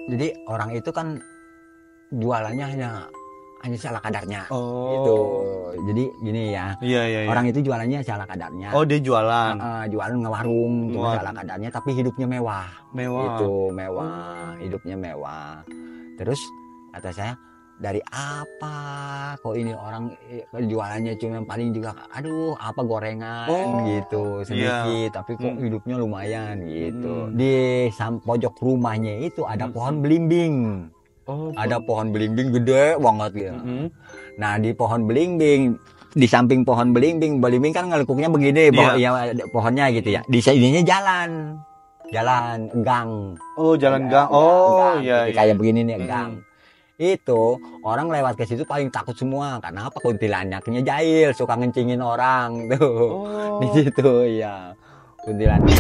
Jadi orang itu kan jualannya hanya salah kadarnya gitu. Oh. Jadi gini ya, Iya, iya, iya. orang itu jualannya salah kadarnya. Oh, dia jualan. Jualan ngewarung cuma salah Ngewarung. kadarnya, tapi hidupnya mewah. Mewah. Itu mewah, Oh. hidupnya mewah. Terus kata saya, dari apa kok ini orang jualannya cuma paling juga aduh apa gorengan gitu Iya. sedikit, tapi kok hidupnya lumayan gitu. Mm. Di pojok rumahnya itu ada pohon belimbing. Oh, Ada pohon belimbing gede banget gitu. Mm-mm. Nah, di pohon belimbing, di samping pohon belimbing kan ngelekuknya begini, Iya. ya pohonnya gitu ya. Di sininya jalan gang. Oh, jalan gang. Gang, Oh, gang, iya, gitu, iya. kayak begini nih Mm-mm. gang. Itu orang lewat ke situ paling takut semua. Karena apa? Kuntilanaknya jahil, suka ngencingin orang tuh. Di Oh. situ ya. Kuntilanak.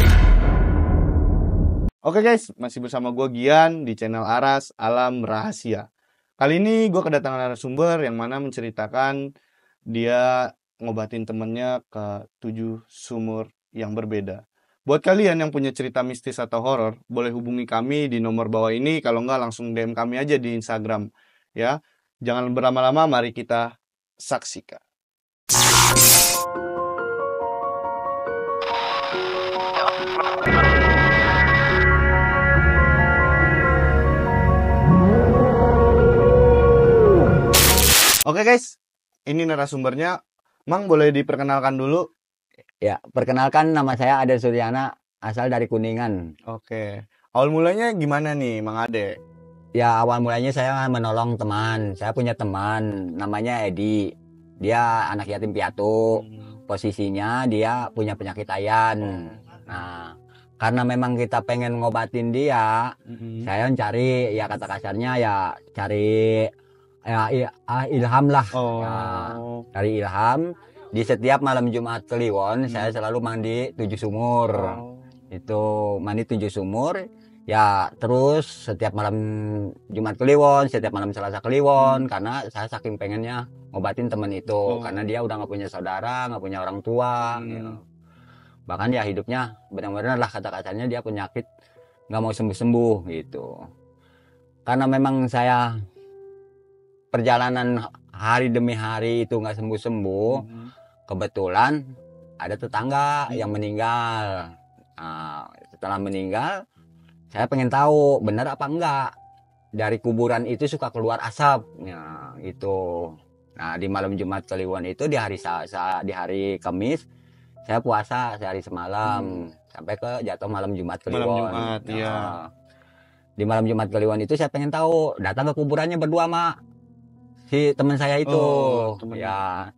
Oke guys, masih bersama gue Gian di channel Aras Alam Rahasia. Kali ini gue kedatangan narasumber yang mana menceritakan dia ngobatin temennya ke 7 sumur yang berbeda. Buat kalian yang punya cerita mistis atau horor, boleh hubungi kami di nomor bawah ini. Kalau enggak langsung DM kami aja di Instagram. Ya, jangan berlama-lama, mari kita saksikan. Oke guys, ini narasumbernya. Mang, boleh diperkenalkan dulu? Ya, perkenalkan nama saya Ade Suryana, asal dari Kuningan. Oke. Awal mulanya gimana nih, Mang Ade? Ya, awal mulanya saya menolong teman. Saya punya teman namanya Edi. Dia anak yatim piatu. Posisinya dia punya penyakit ayan. Nah, karena memang kita pengen ngobatin dia, saya cari, ya kata kasarnya ya cari ilham lah. Oh. Ya, cari ilham. Di setiap malam Jumat Kliwon, saya selalu mandi 7 sumur. Itu mandi 7 sumur. Ya, terus setiap malam Jumat Kliwon, setiap malam Selasa Kliwon, karena saya saking pengennya ngobatin temen itu, karena dia udah nggak punya saudara, nggak punya orang tua, gitu. Bahkan ya hidupnya benar-benar lah kata kasarnya dia penyakit nggak mau sembuh-sembuh gitu. Karena memang saya perjalanan hari demi hari itu nggak sembuh-sembuh, kebetulan ada tetangga yang meninggal. Nah, setelah meninggal, saya pengen tahu benar apa enggak. Dari kuburan itu suka keluar asap. Ya, itu. Nah, di malam Jumat Kliwon itu di hari Kamis saya puasa sehari semalam sampai ke jatuh malam Jumat Kliwon. Malam Jumat, nah, iya. Di malam Jumat Kliwon itu saya pengen tahu, datang ke kuburannya berdua sama si teman saya itu. Ya,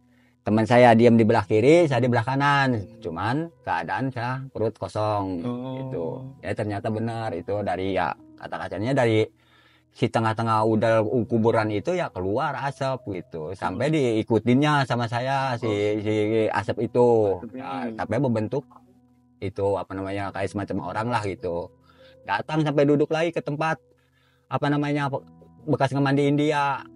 teman saya diam di belah kiri, saya di belah kanan. Cuman keadaan saya perut kosong gitu. Ya ternyata benar itu dari ya kata kacanya dari si tengah-tengah udara kuburan itu ya keluar asap gitu. Sampai diikutinnya sama saya si asap itu. Ya, sampai membentuk itu apa namanya kayak semacam orang lah gitu. Datang sampai duduk lagi ke tempat apa namanya bekas ngemandiin dia.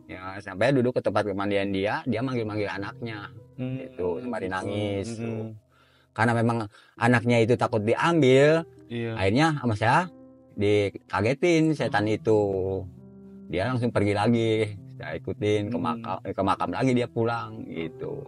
Ya, sampai duduk ke tempat kemandian dia manggil-manggil anaknya. Itu sembari nangis. Karena memang anaknya itu takut diambil, akhirnya sama saya dikagetin setan itu. Dia langsung pergi lagi. Saya ikutin ke makam lagi, dia pulang gitu.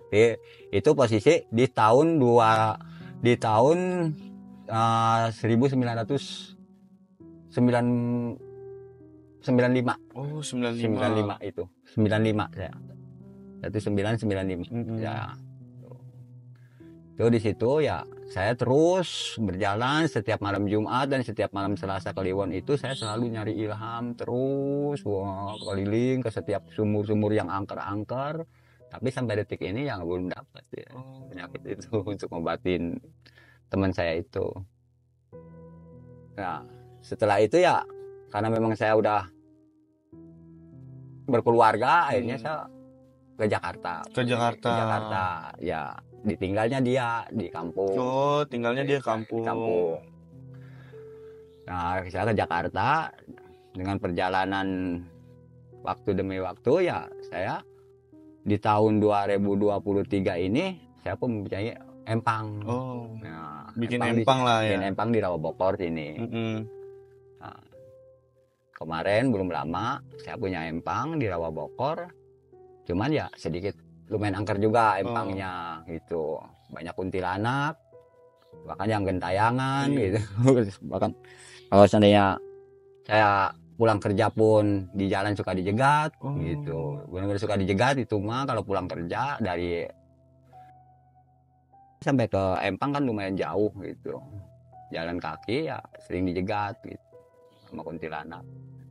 Jadi, itu posisi di tahun 1995. Oh, 95. 95 itu. 95 saya. 1995. Ya. Itu di situ ya saya terus berjalan setiap malam Jumat dan setiap malam Selasa Kliwon itu saya selalu nyari ilham terus keliling ke setiap sumur-sumur yang angker-angker, tapi sampai detik ini yang belum dapat ya penyakit itu untuk ngobatin teman saya itu. Nah, setelah itu ya karena memang saya udah berkeluarga, akhirnya saya ke Jakarta. Ke Jakarta. Ya, ditinggalnya dia di kampung. Oh, tinggalnya dia Di kampung. Nah, saya ke Jakarta dengan perjalanan waktu demi waktu ya saya di tahun 2023 ini saya pun mempunyai empang. Oh. Nah, bikin empang lah ya. Bikin empang di Rawabokor sini. Nah, kemarin belum lama saya punya empang di Rawa Bokor, cuman ya sedikit lumayan angker juga empangnya gitu, banyak kuntilanak, bahkan yang gentayangan gitu. Bahkan kalau seandainya saya pulang kerja pun di jalan suka dijegat gitu, benar-benar suka dijegat itu mah. Kalau pulang kerja dari sampai ke empang kan lumayan jauh gitu, jalan kaki ya sering dijegat gitu sama kuntilanak.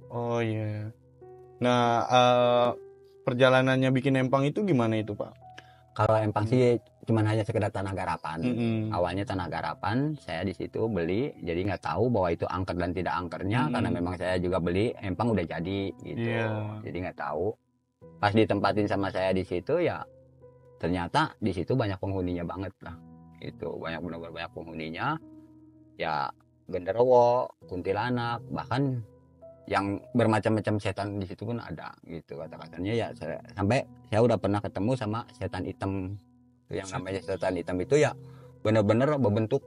Oh iya. Nah, perjalanannya bikin empang itu gimana itu, Pak? Kalau empang sih cuman hanya sekedar tanah garapan. Mm-mm. Awalnya tanah garapan, saya di situ beli, jadi nggak tahu bahwa itu angker dan tidak angkernya, karena memang saya juga beli empang udah jadi gitu. Jadi nggak tahu. Pas ditempatin sama saya di situ ya, ternyata di situ banyak penghuninya banget lah. Itu banyak, benar-benar banyak penghuninya. Ya genderuwo, kuntilanak, bahkan yang bermacam-macam setan di situ pun ada gitu kata-katanya. Ya sampai saya udah pernah ketemu sama setan hitam. Yang namanya setan hitam itu ya bener-bener berbentuk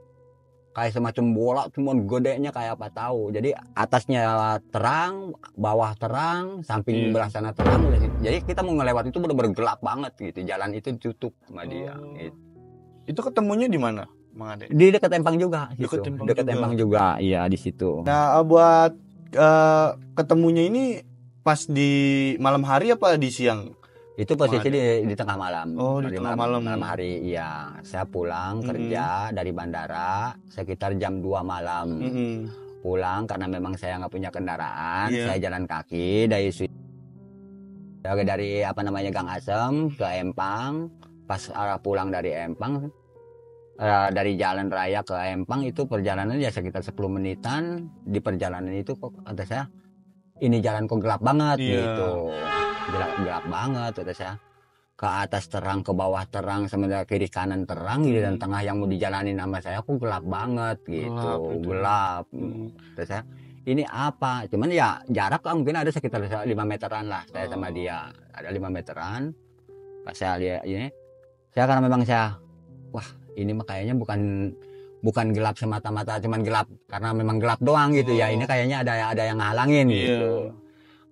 kayak semacam bola, cuman gedenya kayak apa tahu. Jadi atasnya terang, bawah terang, samping belah sana terang. Jadi kita mau ngelewat itu bener-bener gelap banget gitu, jalan itu tutup sama dia gitu. Itu ketemunya di mana, Mang Ade? Di dekat empang juga gitu. Dekat empang juga, iya di situ. Nah, buat ketemunya ini pas di malam hari apa di siang? Itu posisi di tengah malam. Oh, di tengah malam. Malam hari, iya. Saya pulang kerja dari bandara sekitar jam 2 malam. Pulang karena memang saya nggak punya kendaraan. Saya jalan kaki dari apa namanya Gang Asem ke Empang. Pas arah pulang dari Empang, dari jalan raya ke Empang itu perjalanan ya sekitar 10 menitan. Di perjalanan itu kok kata saya, ini jalan kok gelap banget gitu. Gelap banget kata saya. Ke atas terang, ke bawah terang, sementara kiri kanan terang gitu, dan tengah yang mau dijalanin sama saya kok gelap banget gitu. Gelap. Kata saya, ini apa? Cuman ya jarak mungkin ada sekitar 5 meteran lah saya sama dia. Ada 5 meteran. Pas saya lihat ini, saya karena memang saya, wah ini mah kayaknya bukan gelap semata-mata, cuman gelap karena memang gelap doang gitu ya. Ini kayaknya ada yang ngalangin gitu.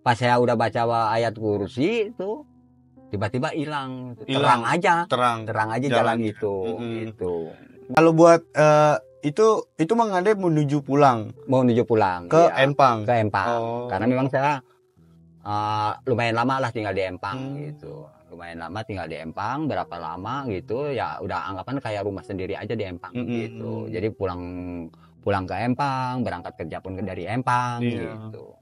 Pas saya udah baca ayat kursi itu, tiba-tiba hilang. Terang aja jalan itu. Gitu. Kalau buat itu Mang Ade menuju pulang ke Empang. Karena memang saya lumayan lama lah tinggal di Empang gitu. Lumayan lama tinggal di Empang, berapa lama gitu ya, udah anggapan kayak rumah sendiri aja di Empang gitu. Jadi pulang ke Empang, berangkat kerja pun dari Empang gitu.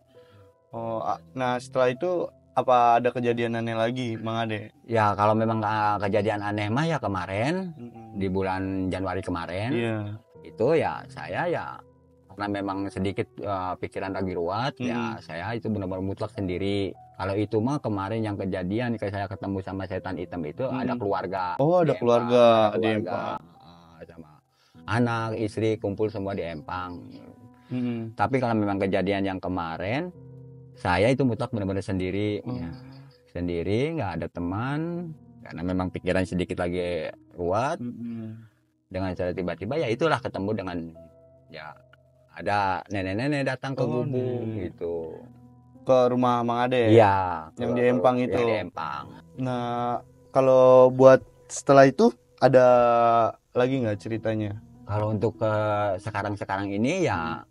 Nah setelah itu apa ada kejadian aneh lagi, Mang Ade? Ya kalau memang kejadian aneh mah ya kemarin di bulan Januari kemarin itu ya saya ya karena memang sedikit pikiran lagi ruwet ya saya itu benar-benar mutlak sendiri. Kalau itu mah kemarin yang kejadian kayak saya ketemu sama setan hitam itu ada keluarga. Ada keluarga di Empang. Sama anak, istri kumpul semua di Empang. Tapi kalau memang kejadian yang kemarin, saya itu mutlak benar-benar sendiri. Sendiri, nggak ada teman, karena memang pikiran sedikit lagi ruwet. Dengan cara tiba-tiba ya itulah ketemu dengan ya ada nenek-nenek datang ke gubuk gitu. Ke rumah Mang Ade? Iya. Yang di Empang itu? Di Empang. Nah, kalau buat setelah itu ada lagi nggak ceritanya? Kalau untuk sekarang ini ya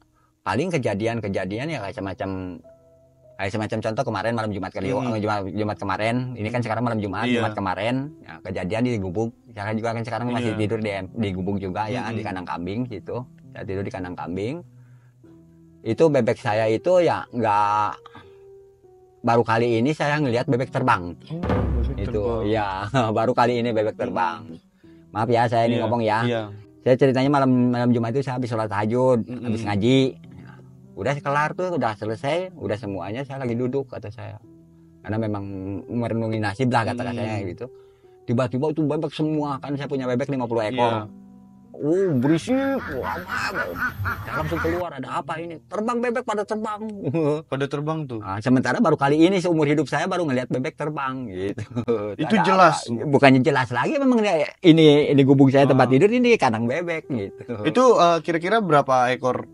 paling kejadian-kejadian ya kayak semacam contoh kemarin malam Jumat Jumat kemarin, ini kan sekarang malam Jumat kemarin ya, kejadian di gubuk. Saya juga kan sekarang masih tidur di gubuk juga ya, di kandang kambing gitu. Saya tidur di kandang kambing. Itu bebek saya itu ya nggak, baru kali ini saya ngelihat bebek terbang. Itu ya baru kali ini bebek terbang. Maaf ya saya ini ngomong ya. Saya ceritanya malam Jumat itu saya habis sholat tahajud, habis ngaji. Udah kelar tuh, udah selesai, udah semuanya, saya lagi duduk kata saya. Karena memang merenungi nasib lah kata saya gitu. Tiba-tiba itu bebek semua, kan saya punya bebek 50 ekor. Berisik, saya langsung keluar, ada apa ini? Terbang bebek pada terbang. Pada terbang tuh. Nah, sementara baru kali ini seumur hidup saya baru ngelihat bebek terbang gitu. Itu jelas. Bukannya jelas lagi, memang ini gubuk saya tempat tidur ini kandang bebek gitu. Itu kira-kira berapa ekor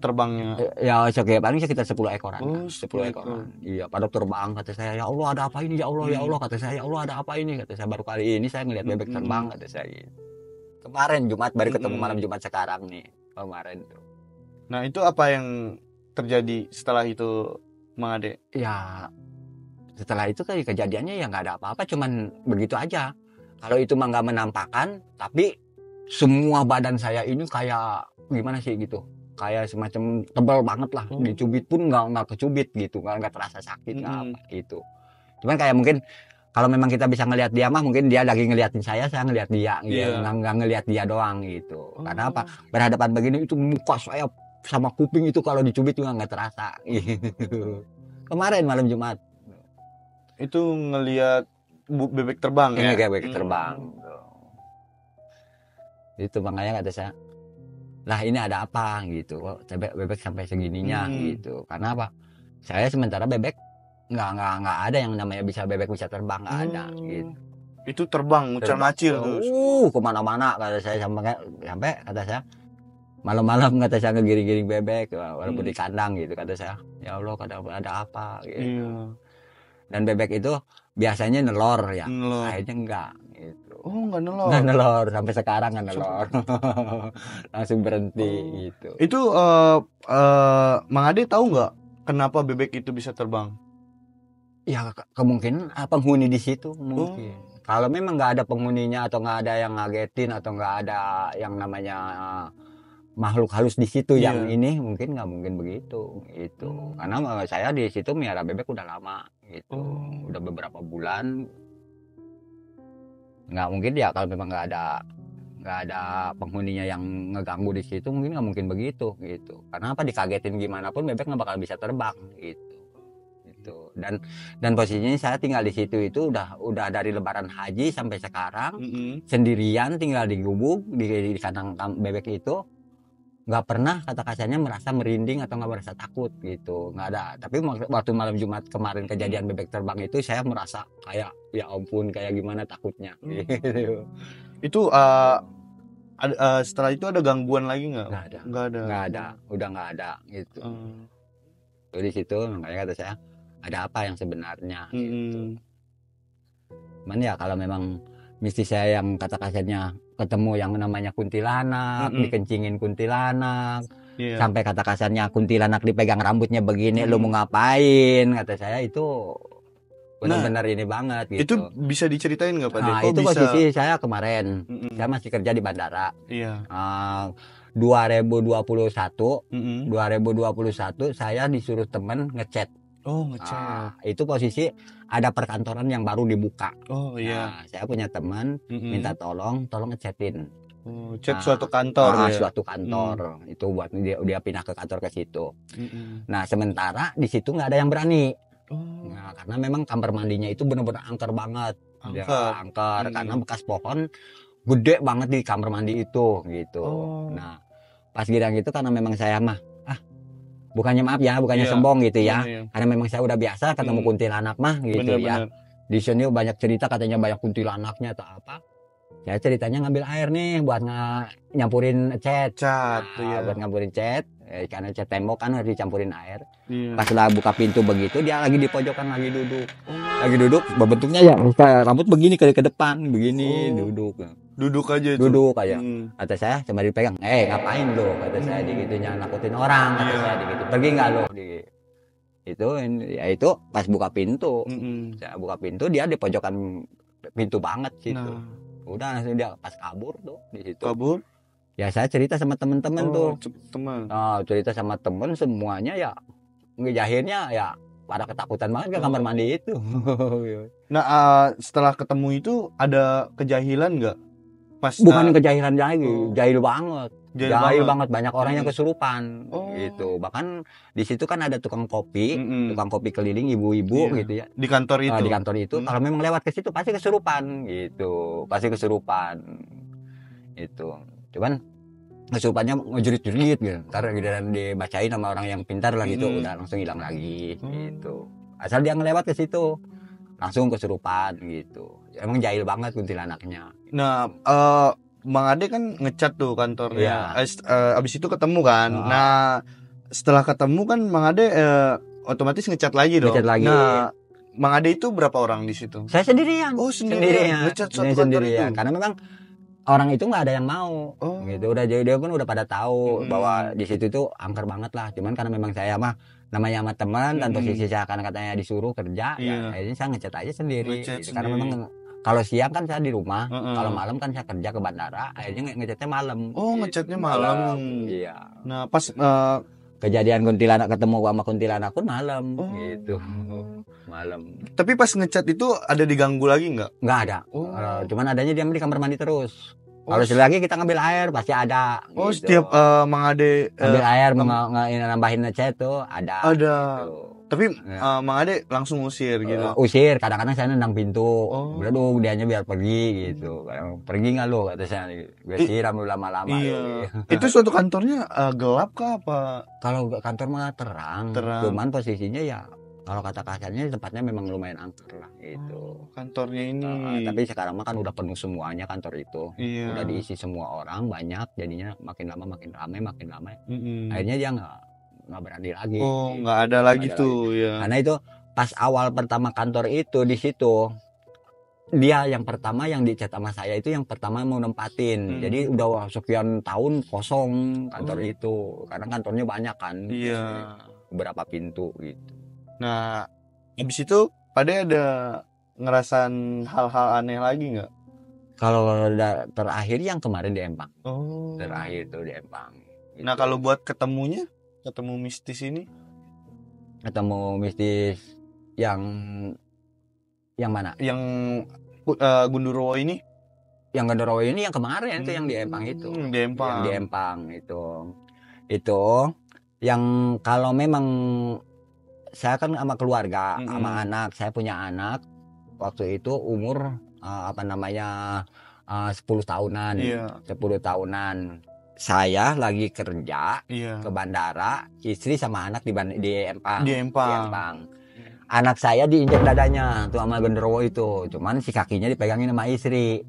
terbangnya? Ya oke, paling sekitar 10 ekoran. Oh, 10 10 ekoran. Iya, pada terbang kata saya, ya Allah ada apa ini ya Allah ya Allah kata saya, ya Allah ada apa ini kata saya, baru kali ini saya ngelihat bebek terbang kata saya gitu. Kemarin Jumat baru ketemu malam Jumat sekarang nih. Kemarin tuh. Nah, itu apa yang terjadi setelah itu, Mang Ade? Ya setelah itu kan kejadiannya ya nggak ada apa-apa, cuman begitu aja. Kalau itu mah nggak menampakkan, tapi semua badan saya ini kayak gimana sih gitu, kayak semacam tebal banget lah. Dicubit pun nggak kecubit gitu, nggak terasa sakit nggak apa itu. Cuman kayak mungkin kalau memang kita bisa ngelihat dia mah, mungkin dia lagi ngeliatin saya ngelihat dia gitu. Nggak ngelihat dia doang gitu. Karena apa, berhadapan begini itu muka saya sama kuping itu kalau dicubit juga nggak terasa gitu. Kemarin malam Jumat itu ngelihat bebek terbang ya? Kayak bebek terbang. Itu makanya kata saya, lah ini ada apa gitu, kok bebek sampai segininya gitu. Karena apa? Saya sementara bebek nggak ada yang namanya bebek bisa terbang, nggak ada gitu. Itu terbang ngucil-ngacil tuh. Kemana-mana kata saya, sampai kata saya malam-malam kata saya ngegiring-giring bebek walaupun di kandang gitu, kata saya ya Allah ada apa gitu. Dan bebek itu biasanya nelor ya, akhirnya enggak gitu. Oh, enggak nelor. Enggak nelor sampai sekarang, enggak nelor. Langsung berhenti gitu. Itu Mang Ade tahu nggak kenapa bebek itu bisa terbang? Ya kemungkinan penghuni di situ mungkin. Kalau memang nggak ada penghuninya atau nggak ada yang ngagetin atau nggak ada yang namanya makhluk halus di situ yang ini, mungkin nggak mungkin begitu itu. Karena saya di situ miara bebek udah lama gitu, udah beberapa bulan. Nggak mungkin ya kalau memang nggak ada penghuninya yang ngeganggu di situ, mungkin nggak mungkin begitu gitu. Karena apa, dikagetin gimana pun bebek nggak bakal bisa terbang gitu. Dan posisinya saya tinggal di situ itu udah dari Lebaran Haji sampai sekarang sendirian tinggal di gubuk di kandang bebek itu. Nggak pernah kata kasarnya merasa merinding atau nggak merasa takut gitu, nggak ada. Tapi waktu malam Jumat kemarin kejadian bebek terbang itu saya merasa kayak ya ampun, kayak gimana takutnya gitu. Itu setelah itu ada gangguan lagi nggak? Nggak ada, udah nggak ada gitu. Di situ makanya kata saya ada apa yang sebenarnya gitu. Cuman ya kalau memang misi saya yang kata kasarnya ketemu yang namanya kuntilanak, dikencingin kuntilanak, sampai kata kasarnya kuntilanak dipegang rambutnya begini, lu mau ngapain? Kata saya itu benar-benar ini banget gitu. Itu bisa diceritain nggak Pak? Nah, itu posisi saya kemarin, saya masih kerja di bandara. 2021 saya disuruh temen ngechat. Itu posisi ada perkantoran yang baru dibuka. Saya punya teman minta tolong ngechatin. Chat suatu kantor. Suatu kantor itu buat dia pindah ke kantor ke situ. Nah sementara di situ nggak ada yang berani. Nah, karena memang kamar mandinya itu benar-benar angker banget. Angker karena bekas pohon gede banget di kamar mandi itu gitu. Nah pas girang itu karena memang saya mah bukannya sombong gitu ya. Karena memang saya udah biasa ketemu kuntilanak mah gitu ya. Di sini banyak cerita katanya banyak kuntilanaknya atau apa. Saya ceritanya ngambil air nih buat nyampurin cat. Buat nyampurin cat. Karena cat tembok kan harus dicampurin air. Pas lah buka pintu begitu dia lagi di pojokan lagi duduk. Bentuknya ya rambut begini ke depan begini duduk aja. Kata saya cuma dipegang, ngapain lo? Kata saya digitunya nakutin orang. Kata saya digitu, pergi nggak lo? Itu pas buka pintu, saya buka pintu dia di pojokan pintu banget situ. Udah langsung dia pas kabur tuh di situ. Kabur? Ya saya cerita sama temen-temen tuh. Cerita sama temen semuanya ya, akhirnya ya pada ketakutan banget ke kamar mandi itu. Nah setelah ketemu itu ada kejahilan nggak? Bukan kejahilan lagi, jahil banget. Jahil banget, banyak orang yang kesurupan gitu. Bahkan di situ kan ada tukang kopi keliling ibu-ibu gitu ya. Di kantor itu. Kalau memang lewat ke situ pasti kesurupan gitu. Itu. Cuman kesurupannya ngejerit-jerit gitu. Ntar dibacain sama orang yang pintar lah gitu, udah langsung hilang lagi gitu. Asal dia ngelewat ke situ langsung kesurupan gitu. Emang jahil banget kuntilanaknya. Nah, Mang Ade kan ngecat tuh kantornya. Abis itu ketemu kan. Nah, setelah ketemu kan Mang Ade otomatis ngechat lagi dong. Ngechat lagi. Nah, Mang Ade itu berapa orang di situ? Saya sendirian. Oh, sendirian. Ngechat satu kantor itu. Karena memang orang itu nggak ada yang mau. Gitu. Udah jadi dia pun udah pada tahu bahwa di situ tuh angker banget lah. Cuman karena memang saya mah namanya sama teman dan posisi saya kan katanya disuruh kerja, ya akhirnya saya ngechat aja sendiri. Gitu. Karena memang kalau siang kan saya di rumah, kalau malam kan saya kerja ke bandara, akhirnya ngechatnya malam. Oh, ngechatnya malam. Iya. Nah, pas kejadian kuntilanak ketemu sama kuntilanak pun malam, gitu. Malam. Tapi pas ngechat itu ada diganggu lagi nggak? Nggak ada. Cuman adanya dia di kamar mandi terus. Kalau lagi kita ngambil air pasti ada. Oh, gitu. setiap Mang Ade ngambil air nambahin chat tuh ada. Gitu. Tapi Mang Ade langsung usir gitu. Usir, kadang-kadang saya nendang pintu. Udah dong, dianya biar pergi gitu. Pergi nggak lo kata saya. Gue siram lu lama-lama. Iya. Itu suatu kantornya gelap kah apa? Kalau kantor mah terang. Cuman posisinya ya kalau kata kasarnya tempatnya memang lumayan angker lah gitu. Kantornya ini. Tapi sekarang mah kan udah penuh semuanya kantor itu. Iya. Udah diisi semua orang banyak, jadinya makin lama makin ramai. Akhirnya dia nggak berani lagi. Oh, nggak ada lagi tuh ya. Karena itu pas awal pertama kantor itu di situ dia yang pertama yang dicat sama saya itu yang pertama mau nempatin. Jadi udah sekian tahun kosong kantor itu karena kantornya banyak kan. Iya. Beberapa pintu gitu. Nah, habis itu Pade ada ngerasain hal-hal aneh lagi nggak? Kalau terakhir yang kemarin di Empang. Oh. Terakhir tuh di Empang. Gitu. Nah, kalau buat ketemu mistis ini? Ketemu mistis yang mana? Yang Gundurwo ini? Yang Gundurwo ini yang kemarin tuh yang di Empang itu. Di Empang. Yang di Empang itu. Itu yang kalau memang saya kan sama keluarga, sama anak, saya punya anak waktu itu umur 10 tahunan. Iya. 10 tahunan. Saya lagi kerja ke bandara, istri sama anak di Empang. Di Empang. Anak saya diinjak dadanya tuh sama genderuwo itu, cuman si kakinya dipegangin sama istri.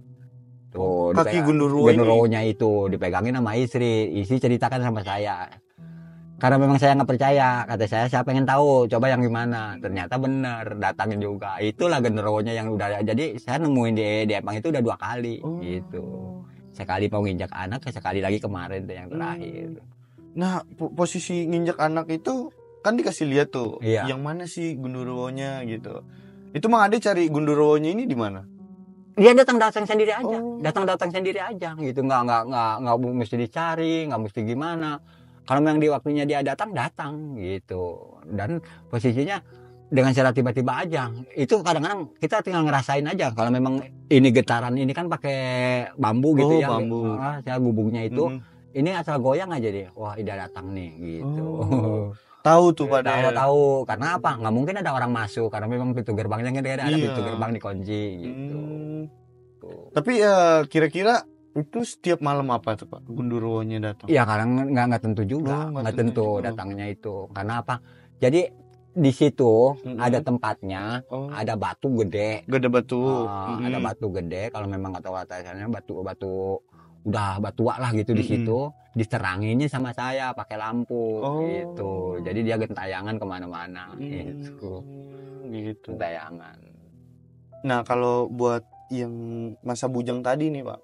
Tuh, kaki genderuwonya itu dipegangin sama istri. Istri ceritakan sama saya. Karena memang saya nggak percaya, kata saya pengen tahu, coba yang gimana. Ternyata benar, datangin juga. Itulah genderuwonya yang udah. Jadi saya nemuin di Empang itu udah 2 kali, gitu. Sekali mau nginjak anak, sekali lagi kemarin tuh yang terakhir. Nah, posisi nginjak anak itu kan dikasih lihat tuh, yang mana sih genderuwonya gitu. Itu Mang Ade cari genderuwonya ini di mana? Dia datang sendiri aja, datang sendiri aja, gitu. Nggak mesti dicari, nggak mesti gimana. Kalau memang di waktunya dia datang gitu. Dan posisinya dengan cara tiba-tiba aja. Itu kadang-kadang kita tinggal ngerasain aja. Kalau memang ini getaran ini kan pakai bambu gitu ya. Bambu. Saya gubungnya itu. Ini asal goyang aja deh. Wah, udah datang nih gitu. Tahu tuh pada. Tahu. Karena apa? Nggak mungkin ada orang masuk. Karena memang pintu gerbangnya ada pintu gerbang dikunci gitu. Tapi kira-kira itu setiap malam apa tuh Pak Gundurwonya datang? Ya kadang nggak tentu juga, nggak tentu datangnya itu. Karena apa? Jadi di situ ada tempatnya, ada batu gede. Batu. Ada batu gede. Kalau memang nggak tahu katanya batu udah batuak lah gitu di situ. Diteranginnya sama saya pakai lampu gitu. Jadi dia gentayangan kemana-mana gitu. Gentayangan. Nah kalau buat yang masa bujang tadi nih Pak,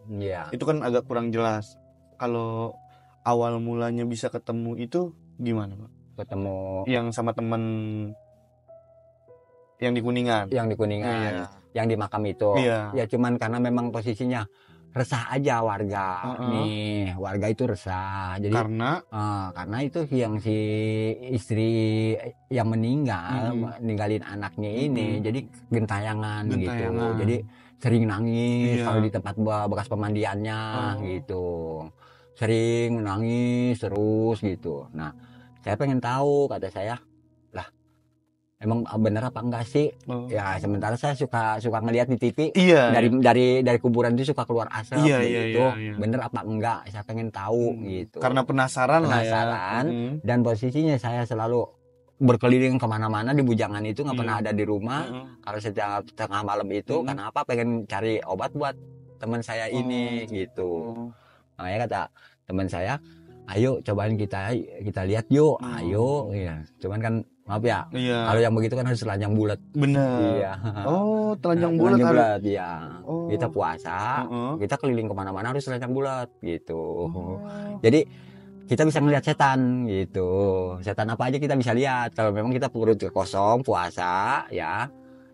itu kan agak kurang jelas. Kalau awal mulanya bisa ketemu itu gimana Pak? Ketemu yang sama temen yang di Kuningan. Yang di makam itu. Ya cuman karena memang posisinya resah aja warga nih, warga itu resah. Jadi karena itu yang si istri yang meninggal ninggalin anaknya ini, jadi gentayangan gitu. Jadi sering nangis kalau di tempat bekas pemandiannya gitu. Sering nangis terus gitu. Nah, saya pengen tahu, kata saya, lah emang bener apa enggak sih? Ya sementara saya suka ngelihat di TV. Dari kuburan itu suka keluar asap gitu. Bener apa enggak? Saya pengen tahu gitu. Karena penasaran lah ya. Dan posisinya saya selalu berkeliling kemana-mana di bujangan itu, nggak pernah ada di rumah. Kalau setiap tengah malam itu, kenapa pengen cari obat buat teman saya ini gitu. Makanya kata teman saya, ayo cobain kita lihat yuk, Oh. ayo, ya. Cuman kan maaf ya, Iya. kalau yang begitu kan harus telanjang bulat. Bener. Iya. Oh, telanjang Nah, bulat telanjang harus. bulat, iya. Oh. Kita puasa, Heeh. kita keliling kemana-mana harus telanjang bulat gitu. Oh. Jadi kita bisa ngelihat setan gitu. Setan apa aja kita bisa lihat. Kalau memang kita perut kosong puasa ya,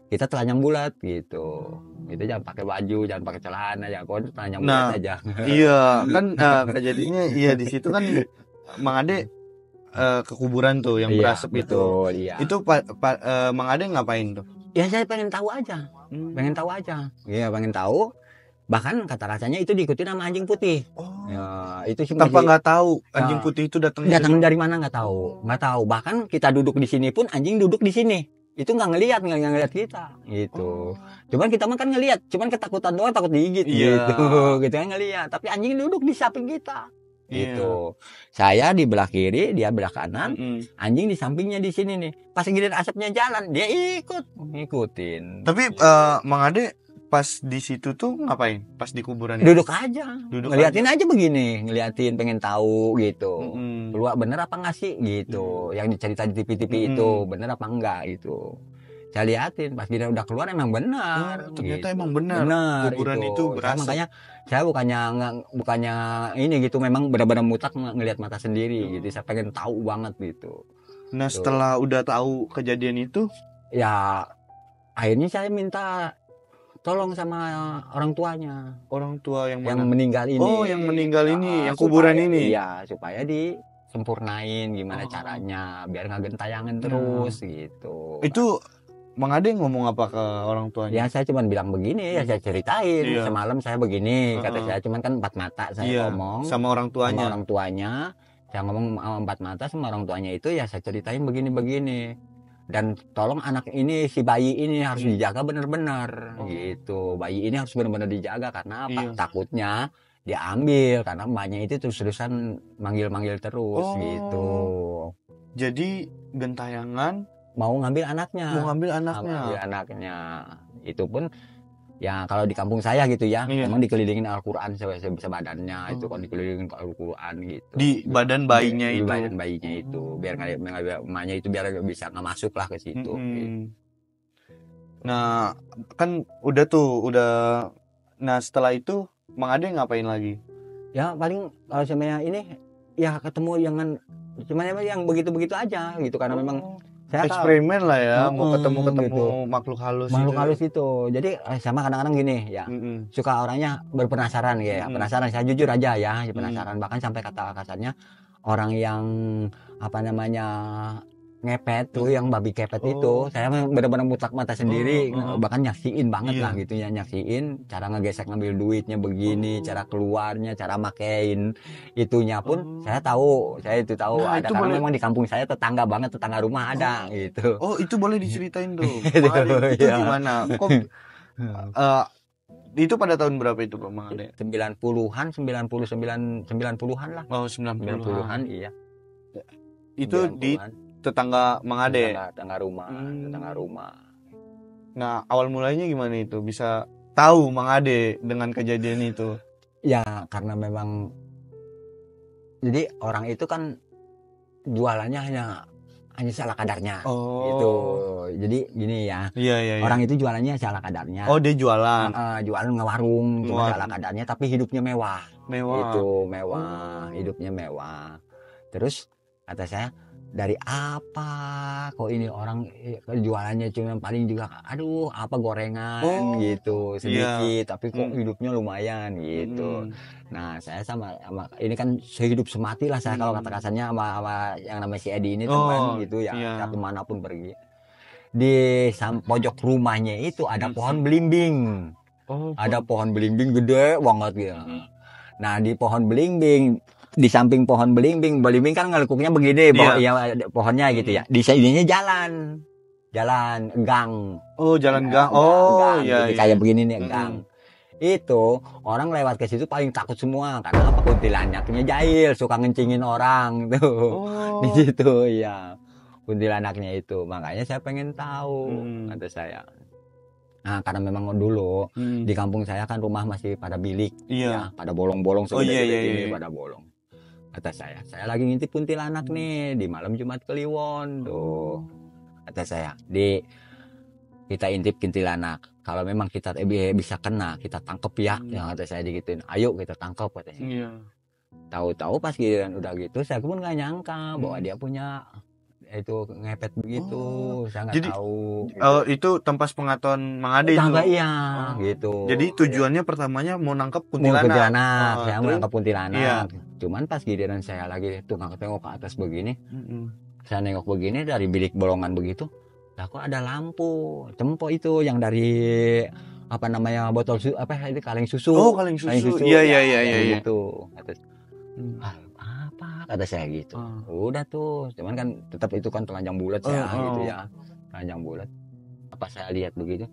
kita telanjang bulat gitu. Itu jangan pakai baju, jangan pakai celana, jangan pokoknya telanjang bulat Nah, aja. iya kan kejadiannya iya di situ kan Mang Ade ke kuburan tuh yang Iya, berasap itu. betul, iya. Itu Mang Ade ngapain tuh? Ya saya pengen tahu aja. Pengen tahu aja. Iya, pengen tahu. Bahkan kata rasanya itu diikutin sama anjing putih. Oh. Ya, itu sih Tanpa masih nggak tahu anjing Nah, putih itu datangnya datang dari mana nggak tahu. Nggak tahu. Bahkan kita duduk di sini pun anjing duduk di sini. Itu nggak ngelihat kita gitu. Cuman kita mah kan ngelihat, cuman ketakutan doang, takut digigit Iya. gitu. Gitu kan ngelihat, tapi anjing duduk di samping kita. Iya. Gitu. Saya di belah kiri, dia belah kanan. Mm-mm. Anjing di sampingnya di sini nih. Pas giliran asapnya jalan, dia ngikutin. Tapi Mang Ade pas di situ tuh ngapain? Pas di kuburan itu? Duduk aja. Duduk Ngeliatin aja begini, ngeliatin pengen tahu gitu. Mm-mm. Keluar bener apa nggak sih gitu. Yang dicerita di TV-TV itu bener apa enggak gitu. Saya liatin pas dia udah keluar emang benar. Ternyata gitu. emang benar. Kuburan itu berasap. Makanya saya bukannya ini gitu, memang benar-benar mutak ngelihat mata sendiri gitu. Saya pengen tahu banget gitu. Nah, setelah udah tahu kejadian itu, Ya akhirnya saya minta tolong sama orang tuanya. orang tua yang Yang mana? meninggal ini. Oh, yang meninggal ini, yang kuburan ini. Iya, supaya disempurnain gimana caranya biar nggak gentayangan terus gitu. Itu Mang Ade ngomong apa ke orang tuanya? Ya saya cuma bilang begini, ya saya ceritain. Iya. Semalam saya begini, kata saya, cuman kan empat mata saya ngomong sama orang tuanya. sama orang tuanya. Saya ngomong sama empat mata sama orang tuanya itu, ya saya ceritain begini-begini. Dan tolong anak ini, si bayi ini harus dijaga benar-benar gitu. Bayi ini harus benar-benar dijaga karena apa? Takutnya diambil karena emaknya itu terus-terusan manggil-manggil terus gitu. Jadi gentayangan Mau ngambil anaknya. mau ngambil anaknya. Ngambil anaknya. Itu pun ya kalau di kampung saya gitu ya, memang dikelilingin Al-Qur'an sebisa badannya, itu kan dikelilingin Al-Qur'an gitu. Di badan bayinya Di itu. badan bayinya itu biar emaknya itu biar bisa nggak masuk lah ke situ. Gitu. Nah, kan udah nah setelah itu Mang Ade ngapain lagi? Ya paling kalau sebenarnya ini ya ketemu cuman yang begitu-begitu aja gitu karena memang saya eksperimen lah ya, mau ketemu gitu. makhluk halus itu. Jadi sama kadang-kadang gini ya, suka orangnya berpenasaran ya, penasaran. Saya jujur aja ya, penasaran. Bahkan sampai kata-katanya orang yang apa namanya ngepet tuh, yang babi kepet itu, saya benar-benar mutlak mata sendiri, bahkan nyaksiin banget lah gitu ya, nyaksiin cara ngegesek ngambil duitnya begini, cara keluarnya, cara makein itunya pun saya tahu, saya itu tahu ada karena memang di kampung saya tetangga rumah ada gitu. Oh, itu boleh diceritain tuh. Itu gimana? Kok itu pada tahun berapa itu Pak Mang Ade? 90-an, 90-an lah. Oh, 90-an. Iya. Itu di tetangga Mang Ade. Tetangga rumah. Nah, awal mulanya gimana itu? Bisa tahu Mang Ade dengan kejadian itu? Ya, karena memang jadi orang itu kan jualannya hanya salah kadarnya. Gitu. Jadi gini ya. Iya. Orang itu jualannya salah kadarnya. Oh, dia jualan. Jualan ngewarung, cuma salah kadarnya tapi hidupnya mewah. Itu mewah, hidupnya mewah. Terus kata saya, dari apa kok ini orang jualannya cuma paling juga apa gorengan gitu sedikit, tapi kok hidupnya lumayan gitu. Nah saya sama ini kan sehidup semati lah saya kalau kata kasarnya sama yang namanya si Edi ini teman gitu ya, kemanapun pergi. Di pojok rumahnya itu ada pohon belimbing. Ada pohon belimbing gede banget gitu. Nah di pohon belimbing, di samping pohon belimbing kan ngelekuknya begini, pohonnya gitu ya. Di sininya jalan gang. Oh, jalan gang. Iya. Kayak begini nih gang. Itu orang lewat ke situ paling takut semua karena apa? Kuntilanaknya jahil, suka ngencingin orang tuh. Di situ ya. Kuntilanaknya itu. Makanya saya pengen tahu, kata saya. Nah, karena memang dulu di kampung saya kan rumah masih pada bilik, ya, pada bolong-bolong segede ini pada bolong. kata saya lagi ngintip kuntilanak nih di malam Jumat Kliwon tuh, kata saya kita intip kuntilanak, kalau memang kita bisa kena kita tangkep ya, yang kata saya digituin, ayo kita tangkep kata saya. Iya. Tahu-tahu pas giliran udah gitu saya pun nggak nyangka bahwa dia punya itu ngepet begitu. Saya nggak Jadi tahu itu tempat pengetahuan Mang Ade itu. Tangga iya gitu. Jadi tujuannya pertamanya mau nangkep Mau kuntilanak. kuntilanak, saya mau terus? nangkap kuntilanak. Iya. Cuman pas giliran saya lagi tengok ke atas begini, saya nengok begini dari bilik bolongan begitu, lah kok ada lampu cempo itu yang dari apa namanya botol apa itu kaleng susu. Oh, kaleng susu. Iya gitu. Apa kata saya gitu. Udah tuh, cuman kan tetap itu kan telanjang bulat gitu ya. Telanjang bulat. Apa saya lihat begitu?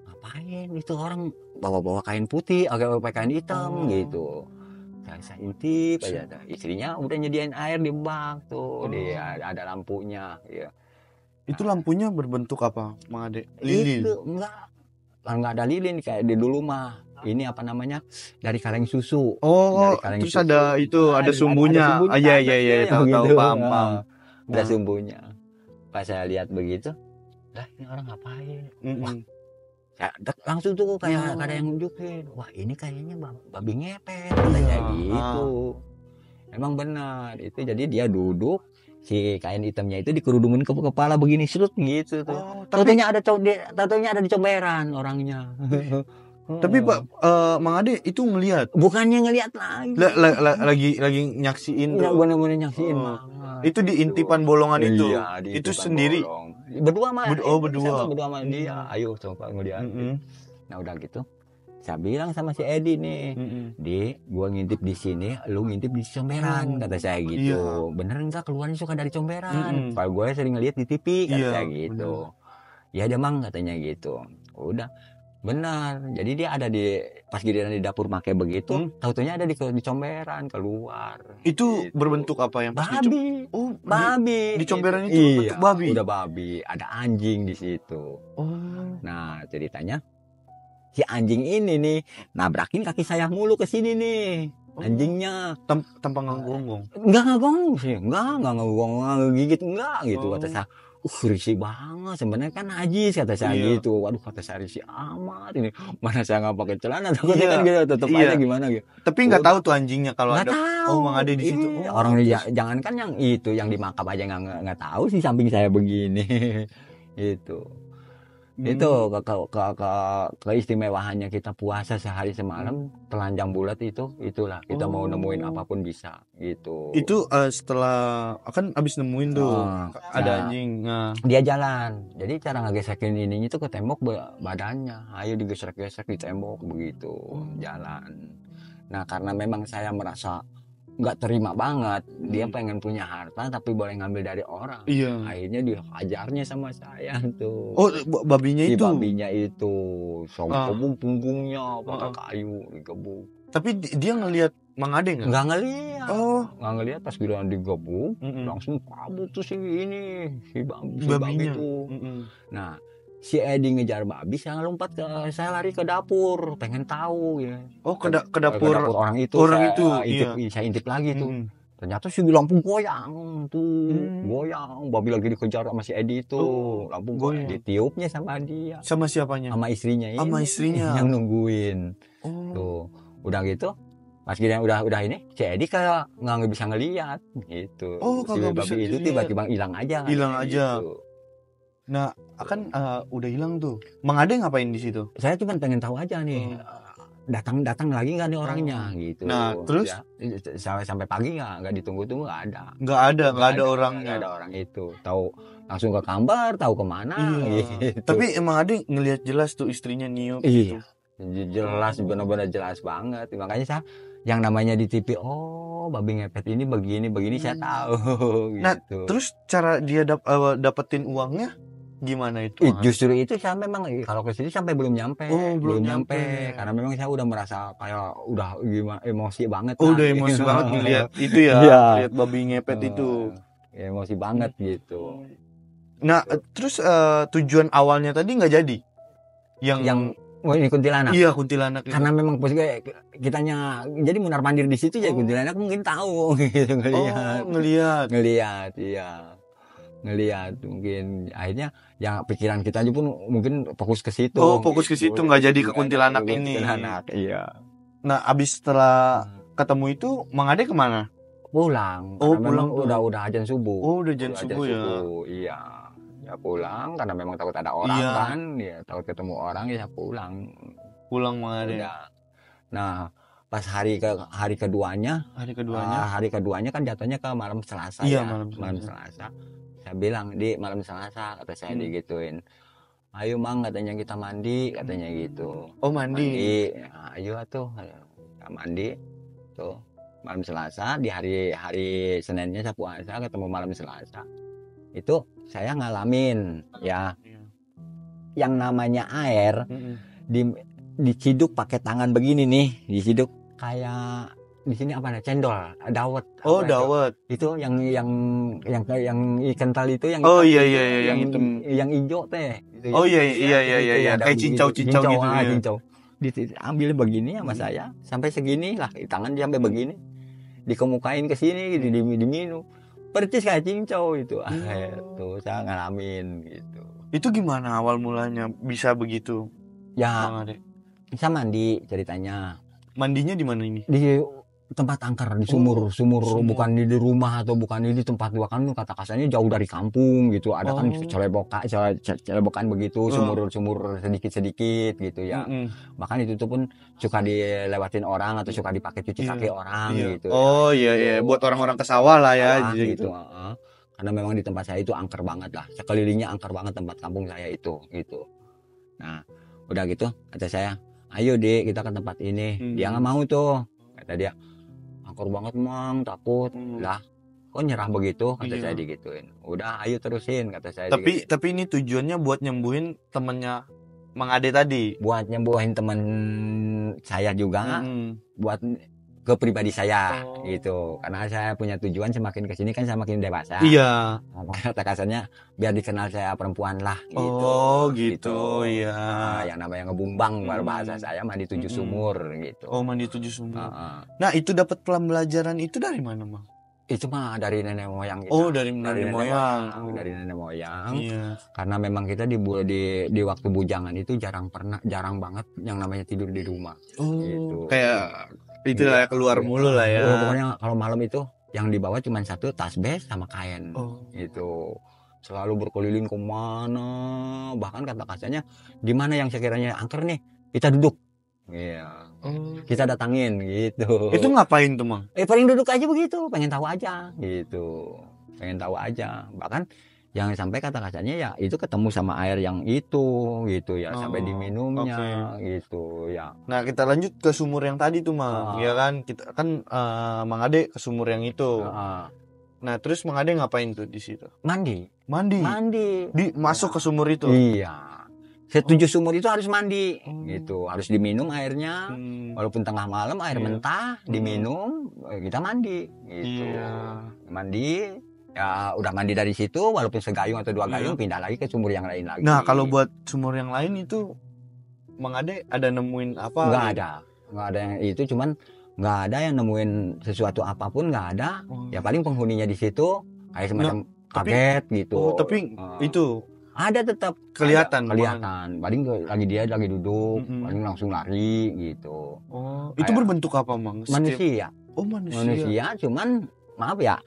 Ngapain itu orang bawa kain putih, agak pakai kain hitam gitu. Saya intip aja. Istrinya udah nyediain air di bak tuh, dia ada lampunya ya. Itu lampunya berbentuk apa, Mang Ade? Lilin? Itu enggak ada lilin kayak di dulu mah. Ini apa namanya? Dari kaleng susu. Kaleng terus susu. Ada itu, ada sumbunya. Iya, tahu paham. Ada sumbunya. Pas saya lihat begitu, lah ini orang ngapain? Wah, saya langsung tuh kayak ada yang nunjukin. Wah, ini kayaknya babi ngepet katanya gitu. Emang benar. Itu jadi dia duduk, si kain hitamnya itu dikerudumin ke kepala begini serut gitu tuh. Tatonya ada di comberan orangnya. Tapi Pak Mang Ade itu ngelihat. Bukannya ngelihat lagi. lagi nyaksiin tuh. Bener-bener nyaksiin itu di intipan bolongan itu. Iya, itu sendiri. Berdua mah. Berdua sama dia. Ayo coba ngeliat. Nah udah gitu. Saya bilang sama si Edi nih, Di, gua ngintip di sini, lu ngintip di comberan, kata saya gitu. Iya. Bener enggak keluarnya suka dari comberan? Kalau gue sering ngeliat di TV, kata saya gitu. Ya dia mang katanya gitu. Udah. Benar, jadi dia ada pas giliran di dapur make begitu, taunya ada di comberan keluar. Itu gitu. Berbentuk apa yang babi? Babi. Di comberan itu bentuk babi. Udah babi, ada anjing di situ. Nah ceritanya si anjing ini nih nabrakin kaki saya mulu ke sini nih. Anjingnya tanpa ngegonggong. Enggak ngegonggong sih, enggak ngegonggong, gigit enggak gitu kata saya. Risih banget sebenarnya kan najis kata saya gitu. Waduh kata saya risih amat ini. Mana saya nggak pakai celana takutnya kan gitu tetap aja gimana gitu. Tapi nggak tahu tuh anjingnya kalau ada Mang Ade di situ. Orang jangan kan yang itu yang dimakap aja nggak tahu sih samping saya begini. Itu. Itu keistimewaannya kita puasa sehari semalam telanjang bulat itulah kita mau nemuin apapun bisa gitu. Itu setelah kan abis nemuin tuh ada anjing. Dia jalan, jadi cara ngegesekin ininya itu ke tembok badannya, ayo digesek-gesek di tembok begitu jalan. Nah karena memang saya merasa nggak terima banget, dia pengen punya harta tapi boleh ngambil dari orang. Akhirnya dihajarnya sama saya tuh. Babinya itu. Babinya itu, sobong punggungnya pakai kayu digebuk. Tapi dia ngelihat Mang Ade nggak? Nggak ngelihat. Nggak ngelihat pas giliran digebuk, langsung kabur tuh si babi itu. Nah. Si Edi ngejar babi, saya lari ke dapur, pengen tahu ya. Ke dapur orang itu. Saya intip lagi tuh. Ternyata si lampu goyang tuh, goyang. Babi lagi dikejar sama si Edi itu, lampu goyang. Ditiupnya sama dia. Sama siapanya? Sama istrinya ini. Sama istrinya. Yang nungguin. Tuh, udah gitu. Pas kira udah ini, si Edi kayak nggak bisa ngelihat gitu. Si babi itu tiba-tiba hilang aja. Gitu. Nah, akan udah hilang tuh. Mang Ade ngapain di situ? Saya cuma pengen tahu aja nih. Datang lagi nggak nih orangnya gitu. Nah, terus sampai pagi nggak ditunggu-tunggu nggak ada. Nggak ada orangnya. Nggak ada orang itu. Tahu langsung ke kamar, tahu kemana. Gitu. Tapi emang Ade ngelihat jelas tuh istrinya niup. Iya. Jelas, benar-benar jelas banget. Makanya saya yang namanya di TV, babi ngepet ini begini saya tahu. Nah, gitu. Terus cara dia dapetin uangnya gimana itu? Justru itu saya memang kalau ke sini sampai belum nyampe. Belum nyampe karena memang saya udah merasa kayak udah gimana emosi banget. Udah emosi banget ngeliat itu ya, lihat babi ngepet itu. Emosi banget gitu. Nah, terus tujuan awalnya tadi nggak jadi? Yang Oh, ini kuntilanak. Iya, kuntilanak itu. Karena memang kitanya jadi mundar mandir di situ ya, kuntilanak mungkin tahu gitu ngelihat iya. Ngelihat mungkin akhirnya ya pikiran kita aja pun mungkin fokus ke situ. Oh, fokus ke situ, nggak jadi ke kuntilanak ini. Kuntilanak, iya. Nah, abis setelah ketemu itu Mang Ade kemana? Pulang. Oh, karena pulang memang udah azan subuh. Oh, udah azan subuh ya. Iya. Ya pulang karena memang takut ada orang kan, ya takut ketemu orang ya pulang. Pulang Mang Ade. Nah, pas hari keduanya kan jatuhnya ke malam Selasa iya, ya. Malam Selasa. Saya bilang, di malam Selasa kata saya digituin. Ayo Mang, katanya kita mandi, katanya gitu. Oh, mandi. Ya, ayo atuh. Kita mandi. Tuh, malam Selasa di hari Seninnya saya puasa ketemu malam Selasa. Itu saya ngalamin ya. Yang namanya air diciduk pakai tangan begini nih, diciduk kayak di sini apa ada cendol, dawet. Oh, dawet. Itu yang ikan tali itu yang oh iya yang hitam, yang hijau teh. Gitu, oh iya kayak cincau gitu ya. Cincau. Diambil begini sama saya sampai segini lah, tangan dia sampai begini. Dikemukain ke sini gitu, diminum. Percis kayak cincau itu. Tuh saya ngalamin gitu. Itu gimana awal mulanya bisa begitu? Ya, bisa mandi ceritanya. Mandinya di mana ini? Di tempat angker, di sumur. Bukan di rumah atau bukan di tempat dua kan kata kasarnya jauh dari kampung gitu. Ada kan celebokan begitu, sumur sedikit gitu ya. Bahkan itu tuh pun suka dilewatin orang atau suka dipakai cuci kaki orang gitu. Oh iya, buat orang-orang ke sawah lah ya gitu. Karena memang di tempat saya itu angker banget lah. Sekelilingnya angker banget tempat kampung saya itu gitu. Nah, udah gitu kata saya, ayo Dik, kita ke tempat ini. Dia nggak mau tuh, kata dia, angker banget Mang, takut. Lah, kok nyerah begitu, kata saya digituin. Udah, ayo terusin, kata saya. Tapi ini tujuannya buat nyembuhin temennya Mang Ade tadi. Buat nyembuhin temen saya juga, buat ke pribadi saya gitu. Karena saya punya tujuan semakin kesini kan semakin dewasa. Iya. Kata kasarnya biar dikenal saya perempuan lah gitu. Oh gitu. Iya. Yang namanya ngebumbang bahasa saya mandi 7 sumur gitu. Oh, mandi 7 sumur. Nah, itu dapat pembelajaran itu dari mana, Mang? Itu mah dari nenek moyang kita. Oh, dari nenek moyang. Dari nenek moyang. Iya. Karena memang kita di waktu bujangan itu jarang banget yang namanya tidur di rumah. Oh, gitu. Kayak itu lah keluar mulu lah ya. Pokoknya kalau malam itu yang dibawa cuma satu tasbih sama kain. Gitu. Selalu berkeliling kemana, bahkan kata kasarnya di mana yang sekiranya angker nih, kita duduk. Iya. Kita datangin gitu. Itu ngapain tuh, Mang? Paling duduk aja begitu, pengen tahu aja gitu. Pengen tahu aja. Bahkan yang sampai kata kasarnya ya itu ketemu sama air yang itu gitu ya, sampai diminumnya gitu ya. Nah, kita lanjut ke sumur yang tadi tuh, Mang. Ya kan, kita kan Mang Ade ke sumur yang itu. Nah, terus Mang Ade ngapain tuh di situ? Mandi. Masuk ke sumur itu. Iya. 7 sumur itu harus mandi gitu, harus diminum airnya. Walaupun tengah malam air mentah diminum, kita mandi gitu. Mandi. Ya udah mandi dari situ, walaupun segayung atau 2 gayung pindah lagi ke sumur yang lain lagi. Nah, kalau buat sumur yang lain itu Mang Ade ada nemuin apa? Nggak ada yang itu, cuman nggak ada yang nemuin sesuatu apapun, nggak ada. Ya paling penghuninya di situ kayak semacam kaget gitu. Tapi itu ada tetap kelihatan. Paling dia lagi duduk, paling langsung lari gitu. Itu berbentuk apa, Mang? Manusia. Manusia. Cuman maaf ya.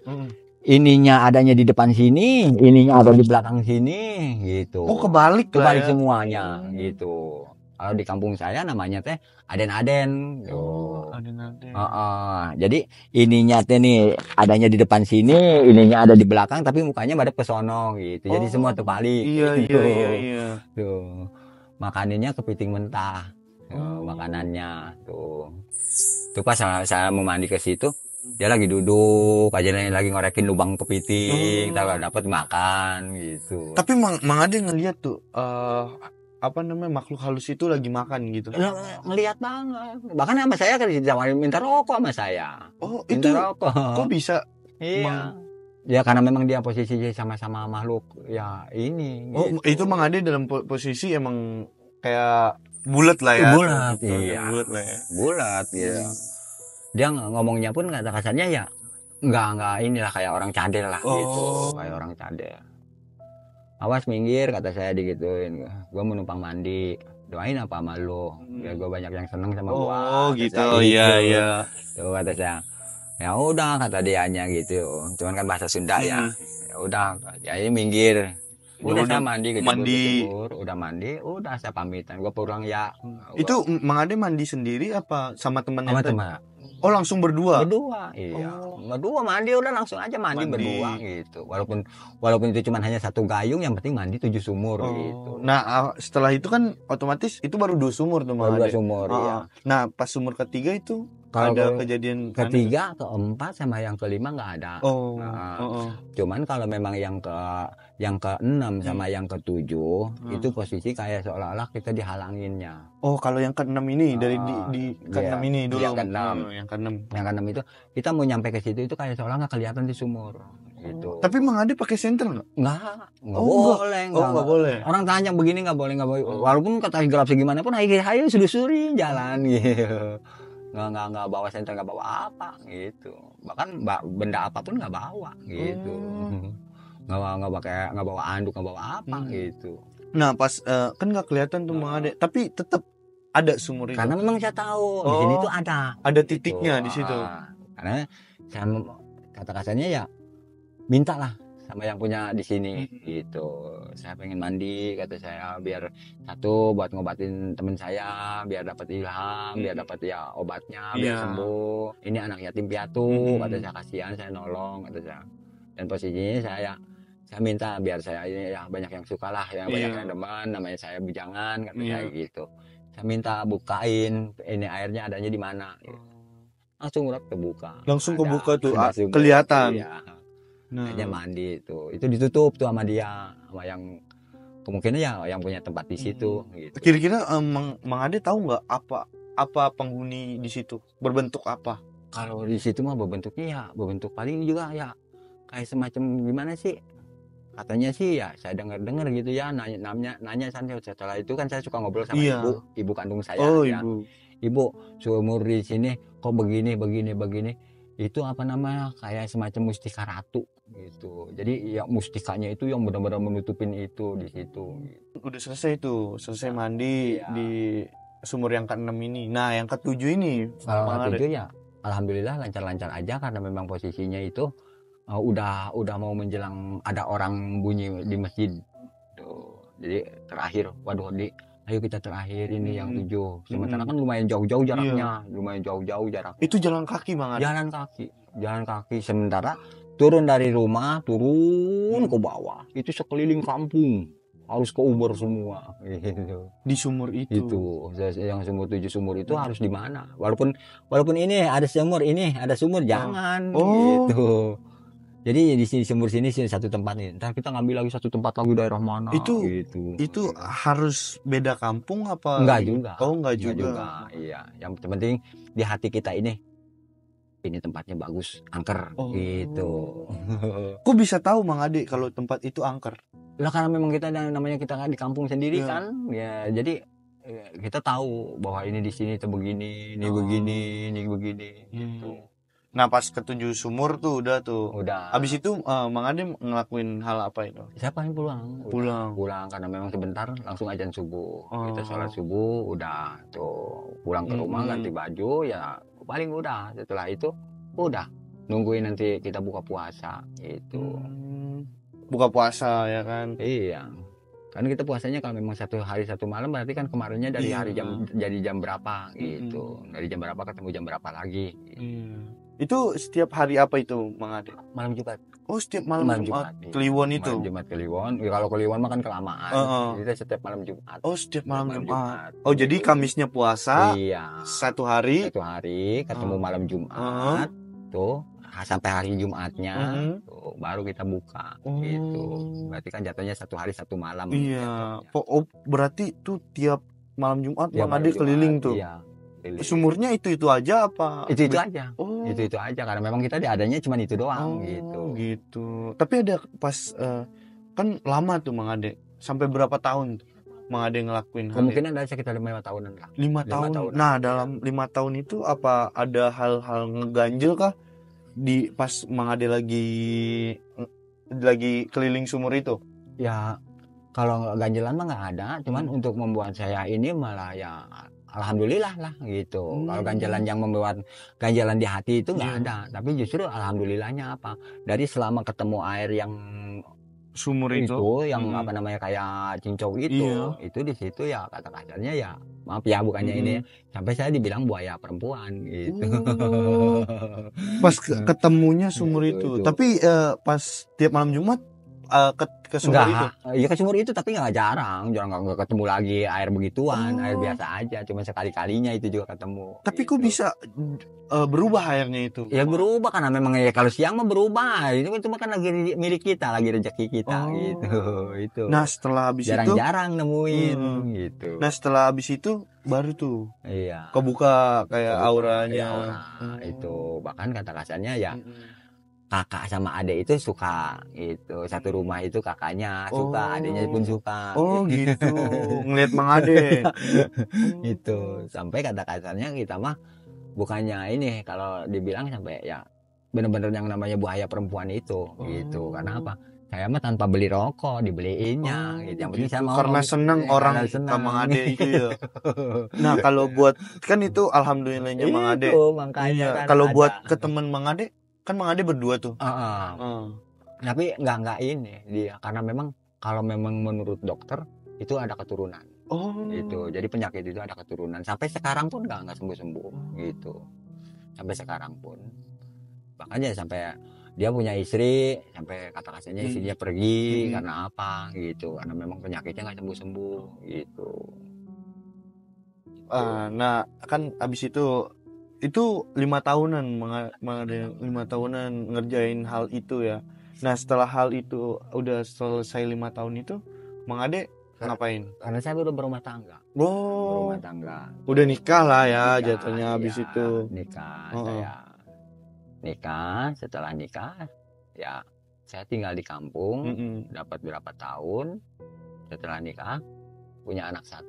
Ininya adanya di depan sini, ininya ada di belakang sini gitu. Kebalik ya? Semuanya gitu. Kalau di kampung saya namanya teh aden-aden. Aden-aden. Jadi ininya teh nih adanya di depan sini, ininya ada di belakang tapi mukanya madep ke sono gitu. Jadi semua terbalik. Iya. Tuh. Makanannya kepiting mentah. Makanannya tuh. Tuh pas saya mau mandi ke situ, dia lagi duduk aja lagi ngorekin lubang kepiting, dapat makan gitu. Tapi Mang Ade ngeliat tuh makhluk halus itu lagi makan gitu. Ngeliat banget. Bahkan sama saya kan minta rokok sama saya. Minta rokok. Kok bisa? Iya. Ya karena memang dia posisinya sama-sama makhluk ya ini. Gitu. Itu Mang Ade dalam posisi emang kayak bulat lah ya. Bulat, iya. Bulat lah ya. Bulat gitu. Dia ngomongnya pun kata kasarnya ya nggak inilah kayak orang cadel lah gitu, kayak orang cadel. Awas minggir kata saya digituin, gua mau numpang mandi, doain apa sama lu biar gua banyak yang seneng sama gua. Oh gitu. Saya Iya iya. Tuh kata saya. Ya udah kata dianya gitu, cuman kan bahasa Sunda ya. Ya udah, ya ini minggir. Udah saya mandi udah mandi, udah saya pamitan, gua pulang ya. Itu Mang Ade mandi sendiri apa sama temannya? Sama teman. Oh langsung berdua? Berdua, iya. Berdua mandi udah langsung aja mandi berdua gitu. Walaupun itu cuma hanya satu gayung, yang penting mandi 7 sumur gitu. Nah setelah itu kan otomatis itu baru 2 sumur tuh Mang Ade. 2 sumur, iya. Nah pas sumur ketiga itu kalau ada kejadian ketiga, keempat sama yang kelima nggak ada. Cuman kalau memang yang keenam sama yang ketujuh itu posisi kayak seolah-olah kita dihalanginnya. Oh kalau yang keenam ini dari di keenam ini dulu. Yang keenam itu kita mau nyampe ke situ itu kayak seolah nggak kelihatan di sumur. Gitu. Tapi Mang Ade pakai senter nggak? Nggak boleh. Nggak boleh. Orang tanya begini nggak boleh. Walaupun kata gelap segimana pun ayo sedusuri jalan gitu. Nggak bawa senter, nggak bawa apa gitu, bahkan benda apapun nggak bawa gitu. nggak bawa anduk, nggak bawa apa gitu. Nah pas kan nggak kelihatan tuh Mang Ade, tapi tetap ada sumur itu karena memang saya tahu di sini tuh ada titiknya gitu. Di situ. Karena saya kata kasarnya ya mintalah sama yang punya di sini gitu. Saya pengen mandi kata saya, biar satu buat ngobatin temen saya, biar dapat ilham, biar dapat ya obatnya, biar sembuh. Ini anak yatim piatu, kata saya, kasihan, saya nolong kata saya. Dan posisinya saya minta biar saya ini ya banyak yang suka lah, yang banyak yang demen, namanya saya bujangan kata saya gitu. Saya minta bukain ini airnya adanya di mana. Langsung udah kebuka. Langsung kebuka tuh kelihatan. Iya. Hanya mandi itu ditutup tuh sama dia, sama yang kemungkinan ya yang punya tempat di situ gitu. Kira-kira Mang Ade tahu nggak apa penghuni di situ berbentuk apa? Kalau di situ mah berbentuk paling juga ya kayak semacam gimana sih, katanya sih ya saya dengar gitu ya, nanya setelah itu kan saya suka ngobrol sama ibu kandung saya. Ibu seumur di sini kok begini itu apa namanya, kayak semacam mustika ratu gitu. Jadi ya mustikanya itu yang benar-benar menutupin itu di situ gitu. Udah selesai mandi di sumur yang ke-6 ini. Nah yang ke-7 ini ke-7 ya alhamdulillah lancar-lancar aja, karena memang posisinya itu udah mau menjelang ada orang bunyi di masjid tuh. Jadi terakhir waduh ayo kita terakhir ini yang 7. Sementara kan lumayan jauh-jauh jaraknya, Itu jalan kaki Mang Ade. Jalan kaki. Sementara turun dari rumah, turun ke bawah, itu sekeliling kampung harus ke Uber semua gitu. Di sumur itu. Yang sumur 7 sumur itu harus di mana? Walaupun ini ada sumur, jangan gitu. Jadi di sumur sini satu tempat nih. Ntar kita ngambil lagi satu tempat lagi daerah mana gitu. Itu harus beda kampung apa? Enggak juga. Oh, enggak juga. Iya, yang penting di hati kita ini tempatnya bagus, angker gitu. Kok bisa tahu Mang Ade kalau tempat itu angker? Lah karena memang kita namanya kita di kampung sendiri kan. Ya, jadi kita tahu bahwa ini di sini tuh begini, ini begini gitu. Nah pas ke-7 sumur tuh udah. Abis itu Mang Ade ngelakuin hal apa itu? Saya paling pulang karena memang sebentar langsung azan subuh. Kita sholat subuh udah tuh pulang ke rumah, ganti baju ya paling udah. Setelah itu udah nungguin nanti kita buka puasa gitu. Buka puasa ya kan? Iya. Kan kita puasanya kalau memang 1 hari 1 malam, berarti kan kemarinnya dari jam berapa gitu. Dari jam berapa ketemu jam berapa lagi gitu. Itu setiap hari apa itu Mang Ade? Malam Jumat. Oh setiap malam Jumat. Kliwon itu? Malam Jumat Kliwon. Ya, kalau Kliwon mah kan kelamaan. Kita setiap malam Jumat. Oh setiap malam Jumat. Oh jadi Kamisnya puasa. Iya. 1 hari ketemu malam Jumat. Tuh sampai hari Jumatnya tuh, baru kita buka gitu. Berarti kan jatuhnya 1 hari 1 malam. Iya. Oh berarti tuh tiap malam Jumat Mang Ade keliling tuh. Iya. Sumurnya itu aja apa? Itu aja. Itu aja karena memang kita adanya cuma itu doang gitu. Tapi ada pas kan lama tuh Mang Ade. Sampai berapa tahun? Mang Ade ngelakuin hal itu? Kemungkinan ada sekitar 5 tahunan lah. 5 tahun. Nah, dalam 5 tahun itu apa ada hal-hal ngeganjel kah di pas Mang Ade lagi keliling sumur itu? Ya kalau ganjelan mah nggak ada, cuman untuk membuat saya ini malah ya alhamdulillah lah gitu. Kalau ganjalan yang membuat ganjalan di hati itu nggak ada, tapi justru alhamdulillahnya apa? Dari selama ketemu air yang Sumur itu yang apa namanya kayak cincau itu di situ ya kata kasarnya ya maaf ya bukannya ini ya, sampai saya dibilang buaya perempuan gitu. Pas ketemunya sumur itu. Tapi pas tiap malam Jumat ke sumur itu. Iya ke sumur itu tapi nggak jarang nggak ketemu lagi air begituan, air biasa aja, cuma sekali-kalinya itu juga ketemu. Tapi kok bisa berubah airnya itu? Ya berubah karena memang ya kalau siang mah berubah. Itu kan lagi milik kita, lagi rezeki kita gitu. Itu. Nah, setelah habis itu jarang-jarang nemuin gitu. Nah, setelah habis itu baru tuh. Iya. Kebuka kayak auranya. Itu bahkan kata kasarnya ya kakak sama adik itu suka itu satu rumah itu kakaknya suka adiknya pun suka gitu ngelihat Mang Ade itu sampai kata kasarnya kita mah bukannya ini kalau dibilang sampai ya bener-bener yang namanya buaya perempuan itu gitu karena apa saya mah tanpa beli rokok dibeliinnya gitu yang penting saya mau karena seneng orang sama Mang Ade itu ya. Nah kalau buat kan itu alhamdulillahnya Mang Ade makanya kalau buat ke temen Mang Ade kan Mang Ade berdua tuh. Tapi nggak ini dia karena memang kalau memang menurut dokter itu ada keturunan. Gitu. Jadi penyakit itu ada keturunan. Sampai sekarang pun nggak sembuh-sembuh gitu. Sampai sekarang pun. Makanya sampai dia punya istri sampai kata kasarnya istrinya pergi karena apa gitu. Karena memang penyakitnya nggak sembuh-sembuh gitu. Nah kan abis itu 5 tahunan Mang Ade 5 tahunan ngerjain hal itu ya. Nah setelah hal itu udah selesai 5 tahun itu Mang Ade ngapain? Karena saya udah berumah tangga. Berumah tangga. Udah nikah lah ya jatuhnya abis itu. Nikah saya. Nikah setelah nikah ya saya tinggal di kampung dapat berapa tahun setelah nikah punya anak 1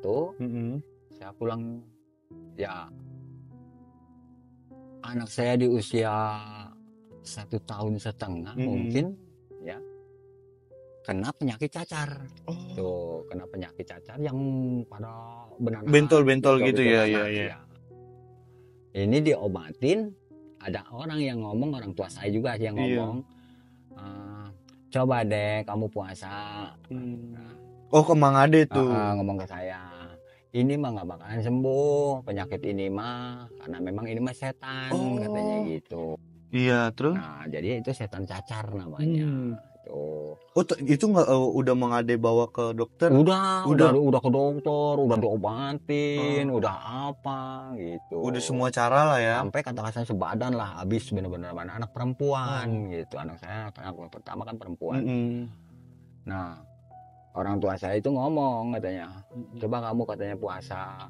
saya pulang ya anak saya di usia 1,5 tahun mungkin ya kena penyakit cacar. Tuh kena penyakit cacar yang pada benar bentol gitu ya. Ini diobatin ada orang yang ngomong orang tua saya juga sih yang ngomong coba deh kamu puasa. Ke Mang Ade tuh ngomong ke saya ini mah nggak bakalan sembuh penyakit ini mah karena memang ini mah setan katanya gitu. Iya terus? Nah jadi itu setan cacar namanya. Itu nggak udah Mang Ade bawa ke dokter? Udah ke dokter, udah diobatin, udah apa gitu. Udah semua cara lah ya. Sampai kata-kata sebadan lah habis bener-bener mana anak perempuan gitu. Anak saya anak pertama kan perempuan. Nah orang tua saya itu ngomong katanya coba kamu katanya puasa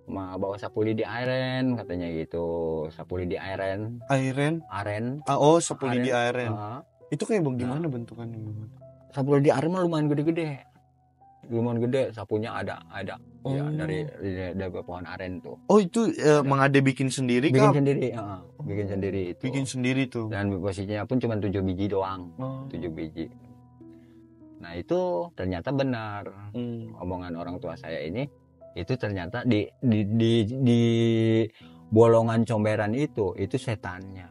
bawa sapuli di airen katanya gitu sapuli di aren sapuli di airen itu kayak bagaimana bentukannya sapuli di aren mah lumayan gede sapunya ada ya dari pohon aren tuh itu Mang Ade bikin sendiri bikin sendiri tuh dan posisinya pun cuma 7 biji doang 7 biji. Nah itu ternyata benar omongan orang tua saya ini itu ternyata di bolongan comberan itu setannya.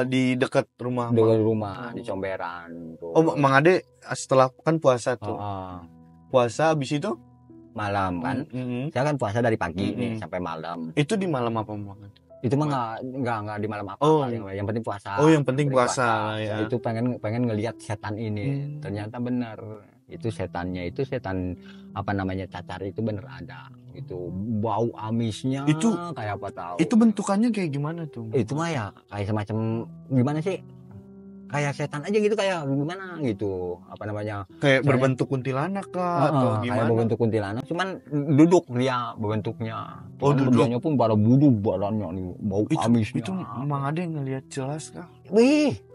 Di dekat rumah di comberan tuh. Mang Ade setelah kan puasa tuh puasa habis itu malam kan saya kan puasa dari pagi nih sampai malam. Itu di malam apa Mang? Itu mah nggak di malam apa yang penting puasa. Yang penting puasa ya. Itu pengen ngelihat setan ini ternyata benar itu setannya itu setan apa namanya cacar itu bener ada itu bau amisnya itu kayak apa tahu itu bentukannya kayak gimana tuh itu mah ya kayak semacam gimana sih kayak setan aja gitu kayak gimana gitu apa namanya kayak berbentuk kuntilanak kah atau gimana kayak berbentuk kuntilanak cuman duduk dia bentuknya duduknya pun pada buduk badannya nih bau amisnya itu Mang Ade ngelihat jelas kah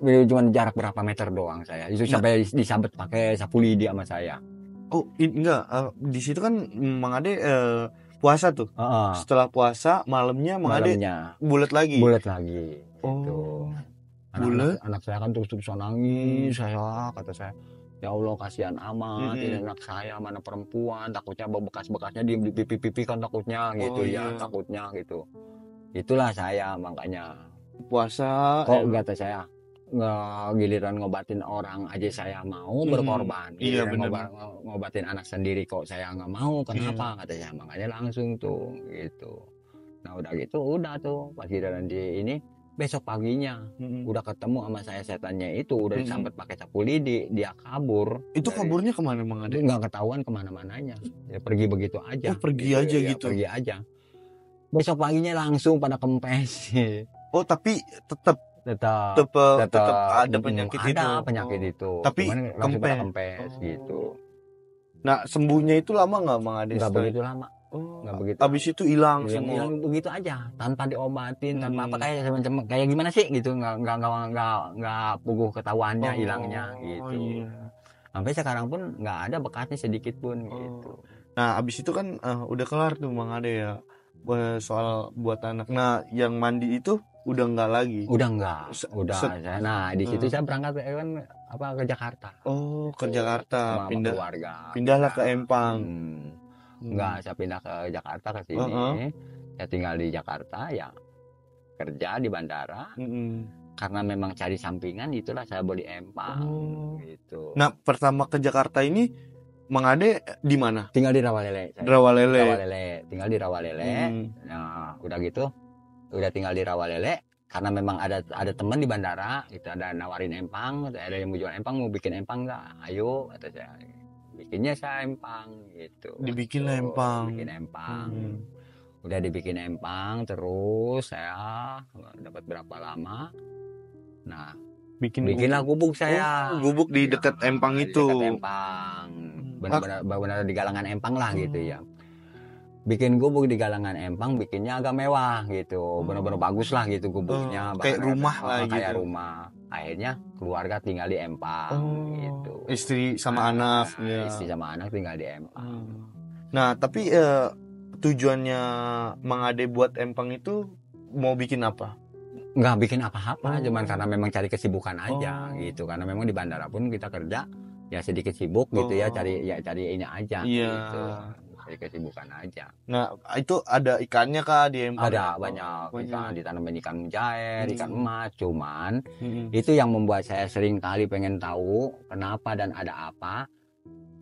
cuman jarak berapa meter doang saya itu sampai disabet pakai sapuli dia sama saya Oh, enggak, di situ kan Mang Ade puasa tuh. Setelah puasa malamnya Mang Ade bulat lagi. Gitu. Bulat. Anak saya kan terus-terusan nangis. Saya kata saya, ya Allah kasihan amat, ini anak saya mana perempuan, takutnya bekas-bekasnya di pipi kan takutnya gitu takutnya gitu. Itulah saya makanya puasa. Kok kata saya giliran ngobatin orang aja saya mau berkorban. Giliran ngobatin anak sendiri kok saya nggak mau, kenapa? Kata saya, makanya langsung tuh gitu. Nah udah gitu udah tuh pas giliran di ini besok paginya udah ketemu sama saya setannya itu udah disambet pakai sapu lidi, dia kabur. Itu kaburnya kemana Mang Ade? Nggak ketahuan kemana-mananya, ya pergi begitu aja. Oh pergi aja gitu. Pergi aja. Besok paginya langsung pada kempes. Oh tapi tetap ada penyakit itu. Ada penyakit itu. Tapi langsung pada kempes gitu. Nah sembuhnya itu lama nggak Mang Ade? Nggak begitu lama. Nggak begitu. Abis itu hilang semua. Hilang begitu aja, tanpa diobatin, tanpa apa kayak gimana sih gitu, nggak puguh ketahuannya hilangnya gitu. Sampai sekarang pun nggak ada bekasnya sedikit pun gitu. Nah abis itu kan udah kelar tuh Mang Ade ya soal buat anak. Nah yang mandi itu udah nggak lagi. Udah nggak. Nah di situ saya berangkat kan ke Jakarta. Oh ke Jakarta, pindahlah ke Empang. Enggak, saya pindah ke Jakarta ke sini. Saya tinggal di Jakarta ya, kerja di bandara. Karena memang cari sampingan, itulah saya beli Empang gitu. Nah pertama ke Jakarta ini Mang Ade di mana? Tinggal di Rawalele. Tinggal di Rawalele. Nah udah gitu, udah tinggal di Rawalele. Karena memang ada teman di bandara, itu ada nawarin Empang, ada yang mau jual Empang, mau bikin Empang nggak? Ayo kata saya. Bikinnya saya Empang gitu. Bikin Empang. Udah dibikin Empang terus saya dapat berapa lama. Nah, bikinlah gubuk saya. Gubuk di dekat Empang itu. Dekat Empang. Benar-benar di galangan Empang lah gitu ya. Bikin gubuk di galangan Empang, bikinnya agak mewah gitu. Benar-benar bagus lah gitu gubuknya. Kayak rumah lah gitu. Kayak rumah. Akhirnya keluarga tinggal di Empang gitu. Istri sama anak. Istri sama anak tinggal di Empang. Nah tapi tujuannya Mang Ade buat Empang itu mau bikin apa? Nggak bikin apa-apa, cuman karena memang cari kesibukan aja gitu. Karena memang di bandara pun kita kerja ya sedikit sibuk gitu ya, cari ini aja gitu. Cari kesibukan aja. Nah itu ada ikannya kah di Empang? Ada banyak ikan, ditanamin ikan mujair, ikan emas. Cuman itu yang membuat saya sering kali pengen tahu kenapa dan ada apa.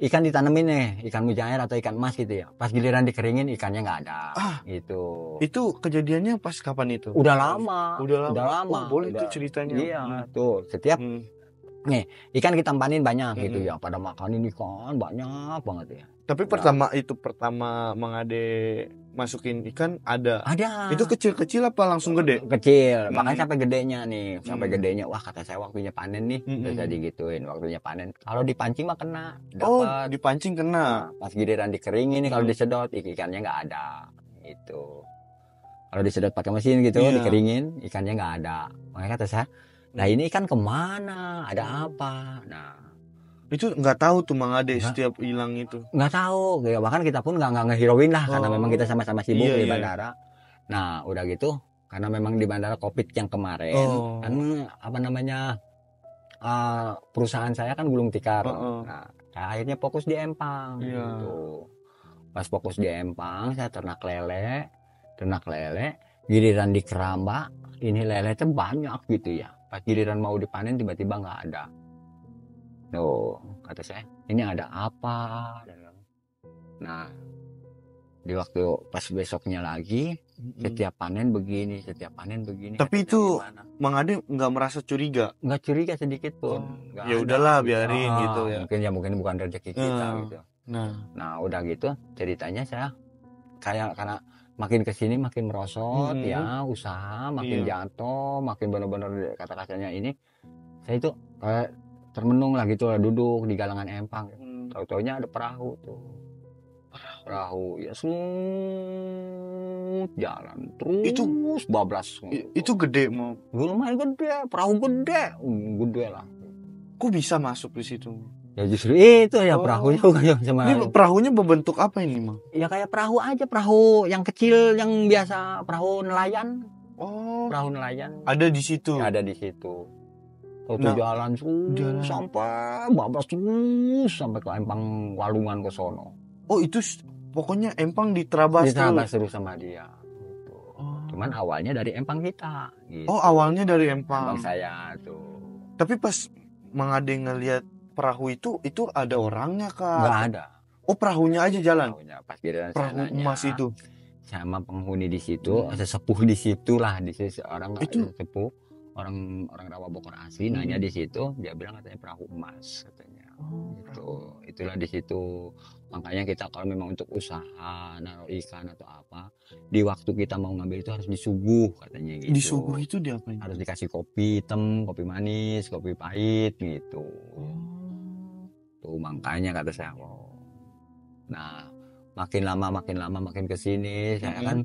Ikan ditanemin nih, ikan mujair atau ikan emas gitu ya. Pas giliran dikeringin ikannya nggak ada gitu. Itu kejadiannya pas kapan itu? Udah lama. Boleh tuh ceritanya. Iya, tuh setiap nih ikan kita panin banyak gitu ya. Pada makanin ikan banyak banget ya. Tapi pertama Mang Ade masukin ikan ada. Itu kecil-kecil apa langsung gede? Kecil, makanya sampai gedenya nih. Sampai gedenya, wah kata saya waktunya panen nih. Udah jadi gituin, waktunya panen. Kalau dipancing mah kena. Dapet. Dipancing kena. Pas giliran dikeringin nih, kalau disedot ikannya nggak ada. Gitu. Kalau disedot pakai mesin gitu, dikeringin ikannya nggak ada. Makanya kata saya, nah ini ikan kemana? Ada apa? Nah itu nggak tahu tuh Mang Ade setiap hilang itu. Nggak tahu, bahkan kita pun nggak ngehirauin lah karena memang kita sama-sama sibuk di bandara. Nah udah gitu, karena memang di bandara COVID yang kemarin, kan apa namanya perusahaan saya kan gulung tikar. Nah akhirnya fokus di Empang. Gitu. Pas fokus di Empang, saya ternak lele, giliran di Keramba, ini lele itu banyak gitu ya. Pas giliran mau dipanen tiba-tiba nggak ada. Tuh, kata saya, ini ada apa? Nah, di waktu pas besoknya lagi, setiap panen begini. Tapi itu Mang Ade nggak merasa curiga? Nggak curiga sedikit pun. Ya udahlah, biarin gitu ya. Mungkin bukan rezeki kita gitu. Nah, udah gitu ceritanya saya karena makin kesini makin merosot ya, usaha makin jatuh, makin benar-benar kata-katanya ini, saya itu kayak termenung lah gitu lah, duduk di galangan Empang. Tahu-taunya ada perahu tuh. Perahu ya jalan terus bablas. Itu gede lumayan gede, perahu gede lah. Kok bisa masuk di situ? Ya justru itu ya Oh. perahunya bukan sama. Ini perahunya berbentuk apa ini, Mang? Ya kayak perahu aja, perahu yang kecil yang biasa perahu nelayan. Oh, Perahu nelayan ada di situ. ya ada di situ. Tuh Nah, jalan jalan. sampai bablas terus sampai ke Empang Walungan ke sono. Oh, itu pokoknya empang diterabas Ditabas terus. terus sama dia. Gitu. Oh. Cuman awalnya dari empang kita. Gitu. Oh, awalnya dari Empang empang. saya tuh. Tapi pas Mang Ade ngelihat perahu itu ada orangnya, Kak? Nggak ada. Oh, perahunya aja jalan. Perahunya pas giliran Perahu sananya emas itu. sama penghuni di situ, sesepuh di situ lah, di situ orang Itu- sesepuh orang Rawa Bogor asli nanya di situ, dia bilang katanya perahu emas katanya. Gitu. Itulah di situ. Makanya kita kalau memang untuk usaha naruh ikan atau apa, di waktu kita mau ngambil itu harus disuguh katanya gitu. Disuguh itu diapain? Harus dikasih kopi hitam, kopi manis, kopi pahit gitu. Tuh makanya kata saya, wow. Nah, makin lama makin ke sini saya kan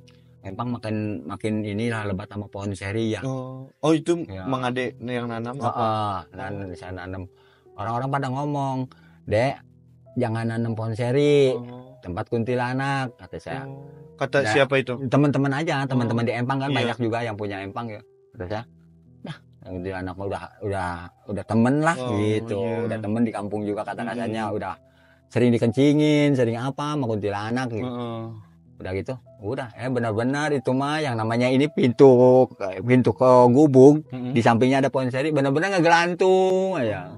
empang makin inilah lebat sama pohon seri ya. Oh itu Ya. Mang Ade yang nanam apa? Dan saya nanam. Orang-orang pada ngomong, "Dek, jangan nanam pohon seri. Tempat kuntilanak," kata saya. Kata Ya, siapa itu? Teman-teman aja, teman-teman di Empang kan Iya. banyak juga yang punya Empang ya. Kata saya, "Nah, yang kuntilanak udah temen lah gitu. Iya. Udah temen di kampung juga kata-katanya, udah sering dikencingin, sering apa sama kuntilanak gitu." Udah gitu, udah benar-benar itu mah yang namanya ini pintu ke gubuk, di sampingnya ada pohon seri, benar-benar ngegelantung ya.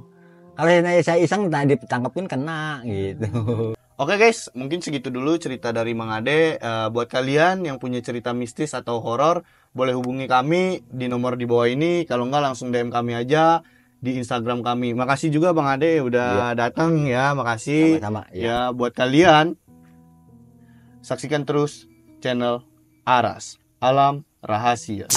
Kalau saya iseng tadi ditangkapin kena gitu. Oke guys, mungkin segitu dulu cerita dari Mang Ade. Buat kalian yang punya cerita mistis atau horor, boleh hubungi kami di nomor di bawah ini. Kalau enggak langsung DM kami aja di Instagram kami. Makasih juga Bang Ade udah datang ya, makasih. Sama-sama, Ya buat kalian saksikan terus channel Aras Alam Rahasia.